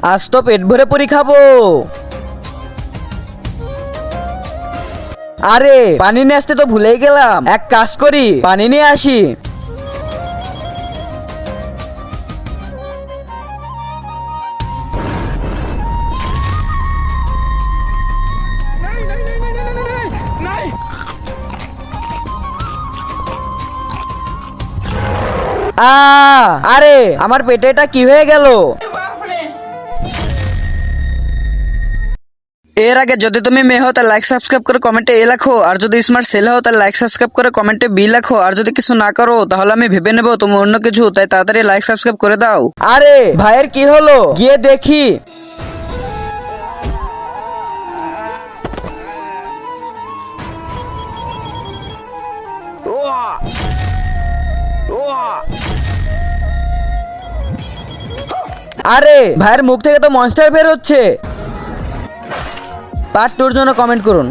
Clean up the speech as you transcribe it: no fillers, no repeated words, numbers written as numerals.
আজ তো পেট ভরে পুরি খাবো। আরে পানি নিয়ে আসতে তো ভুলেই গেলাম, এক কাজ করি পানি নিয়ে আসি। আরে আমার পেটে এটা কি হয়ে গেল? এর আগে যদি তুমি মেয়ে হও তাহলে লাইক সাবস্ক্রাইব করে কমেন্টে এ লেখো, আর যদি স্মার্ট ছেলে হও তাহলে লাইক সাবস্ক্রাইব করে কমেন্টে বি লেখো, আর যদি কিছু না করো তাহলে আমি ভেবে নেবো তুমি অন্য কিছু, তাই তাড়াতাড়ি লাইক সাবস্ক্রাইব করে দাও। আরে ভাইয়ের কি হলো, গিয়ে দেখি। আরে ভাইয়ের মুখ থেকে তো মনস্টার বের হচ্ছে। পার্ট 2 এর জন্য কমেন্ট করুন।